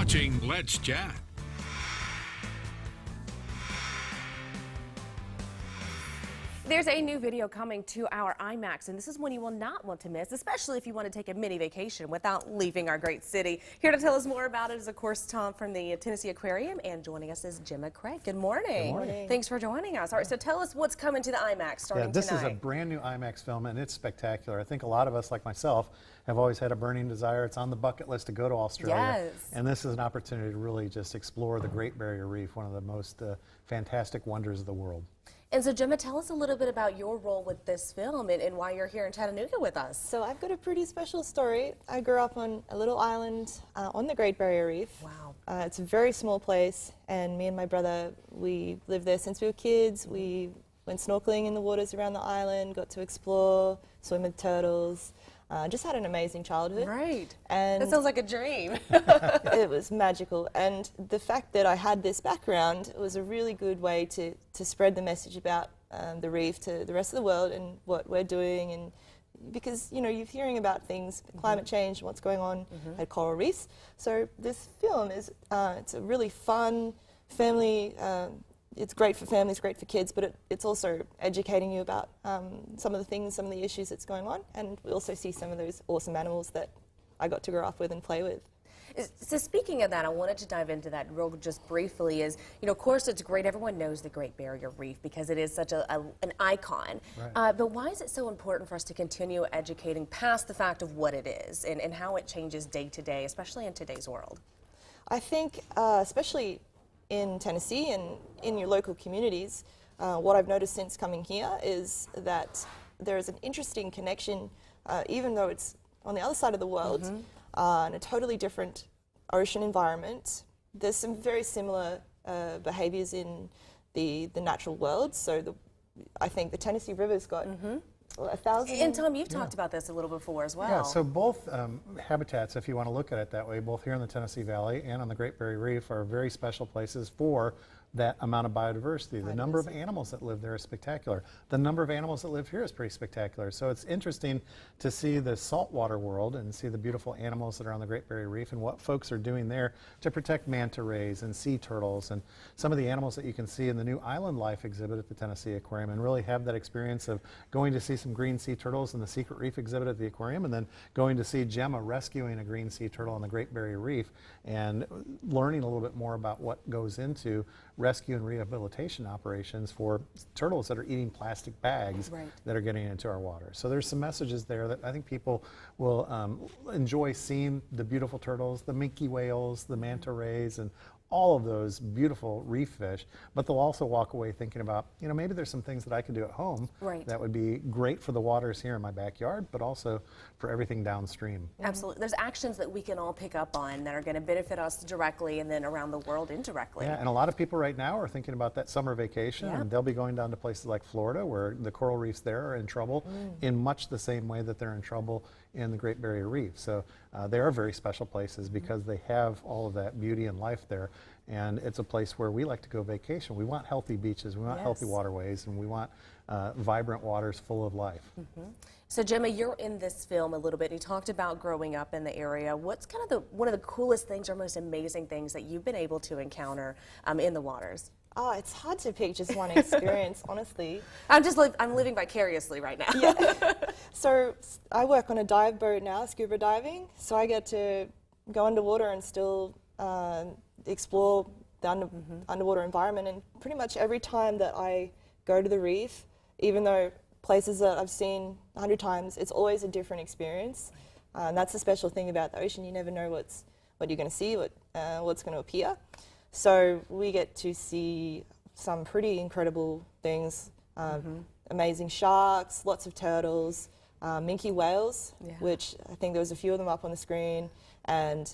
watching Let's Chat. There's a new video coming to our IMAX, and this is one you will not want to miss, especially if you want to take a mini vacation without leaving our great city. Here to tell us more about it is, of course, Tom from the Tennessee Aquarium, and joining us is Gemma Craig. Good morning. Good morning. Thanks for joining us. All right, so tell us what's coming to the IMAX starting this tonight. is a brand new IMAX film, and it's spectacular. I think a lot of us, like myself, have always had a burning desire. It's on the bucket list to go to Australia. Yes. And this is an opportunity to really just explore the Great Barrier Reef, one of the most fantastic wonders of the world. And so, Gemma, tell us a little bit about your role with this film and why you're here in Chattanooga with us. So I've got a pretty special story. I grew up on a little island on the Great Barrier Reef. Wow. It's a very small place, and me and my brother, we lived there since we were kids. We went snorkeling in the waters around the island, got to explore, swim with turtles. Just had an amazing childhood. Right. And that sounds like a dream. it was magical. And the fact that I had this background was a really good way to spread the message about the reef to the rest of the world and what we're doing. And because, you know, you're hearing about things, climate change, what's going on at coral reefs. So this film is, it's a really fun family, it's great for families, great for kids, but it's also educating you about some of the things, some of the issues that's going on, and we also see some of those awesome animals that I got to grow up with and play with. So speaking of that, I wanted to dive into that real just briefly. Is, you know, of course it's great. Everyone knows the Great Barrier Reef because it is such an icon. Right. But why is it so important for us to continue educating past the fact of what it is and how it changes day to day, especially in today's world? I think, especially in Tennessee and in your local communities, what I've noticed since coming here is that there is an interesting connection, even though it's on the other side of the world, in a totally different ocean environment. There's some very similar behaviors in the natural world. So I think the Tennessee River's got 1,000. And Tom, you've talked about this a little before as well. Yeah, so both habitats, if you want to look at it that way, both here in the Tennessee Valley and on the Great Barrier Reef are very special places for that amount of biodiversity. The number of animals that live there is spectacular. The number of animals that live here is pretty spectacular. So it's interesting to see the saltwater world and see the beautiful animals that are on the Great Barrier Reef and what folks are doing there to protect manta rays and sea turtles and some of the animals that you can see in the new Island Life exhibit at the Tennessee Aquarium, and really have that experience of going to see some green sea turtles in the Secret Reef exhibit at the aquarium, and then going to see Gemma rescuing a green sea turtle on the Great Barrier Reef and learning a little bit more about what goes into rescue and rehabilitation operations for turtles that are eating plastic bags that are getting into our water. So there's some messages there that I think people will enjoy seeing: the beautiful turtles, the minke whales, the manta rays, and all of those beautiful reef fish, but they'll also walk away thinking about, you know, maybe there's some things that I could do at home that would be great for the waters here in my backyard, but also for everything downstream. Absolutely. There's actions that we can all pick up on that are going to benefit us directly and then around the world indirectly. Yeah, and a lot of people right now are thinking about that summer vacation, and they'll be going down to places like Florida where the coral reefs there are in trouble in much the same way that they're in trouble in the Great Barrier Reef. So they are very special places because they have all of that beauty and life there. And it's a place where we like to go vacation. We want healthy beaches, we want healthy waterways, and we want vibrant waters full of life. So Gemma, you're in this film a little bit. You talked about growing up in the area. What's kind of one of the coolest things or most amazing things that you've been able to encounter in the waters? Oh, it's hard to pick just one experience, honestly. I'm living vicariously right now. Yeah. So I work on a dive boat now, scuba diving. So I get to go underwater and still explore the underwater environment. And pretty much every time that I go to the reef, even though places that I've seen 100 times, it's always a different experience. And that's the special thing about the ocean. You never know what you're going to see, what's going to appear. So we get to see some pretty incredible things, amazing sharks, lots of turtles, minke whales, which I think there was a few of them up on the screen, and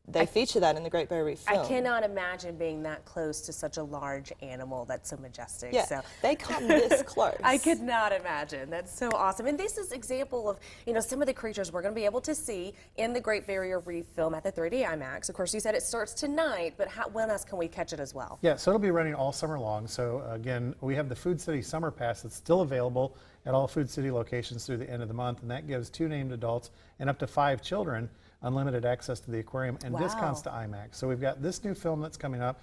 they feature that in the Great Barrier Reef film. I cannot imagine being that close to such a large animal that's so majestic. Yeah, so. they come this close. I could not imagine. That's so awesome. And this is example of, you know, some of the creatures we're going to be able to see in the Great Barrier Reef film at the 3D IMAX. Of course, you said it starts tonight, but when else can we catch it as well? Yeah, so it'll be running all summer long. So again, we have the Food City Summer Pass that's still available at all Food City locations through the end of the month, and that gives 2 named adults and up to 5 children unlimited access to the aquarium, and Wow. discounts to IMAX. So we've got this new film that's coming up,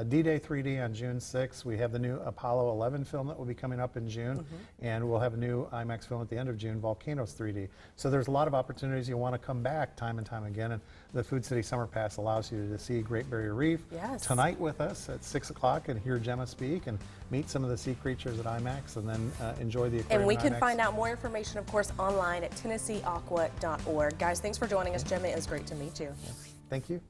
D-Day 3D on June 6th. We have the new Apollo 11 film that will be coming up in June, and we'll have a new IMAX film at the end of June, Volcanoes 3D. So there's a lot of opportunities. You want to come back time and time again, and the Food City Summer Pass allows you to see Great Barrier Reef Yes. tonight with us at 6 o'clock and hear Gemma speak and meet some of the sea creatures at IMAX, and then enjoy the aquarium And we at can IMAX. find out more information, of course, online at TennesseeAqua.org. Guys, thanks for joining us, Gemma. It was great to meet you. Thank you.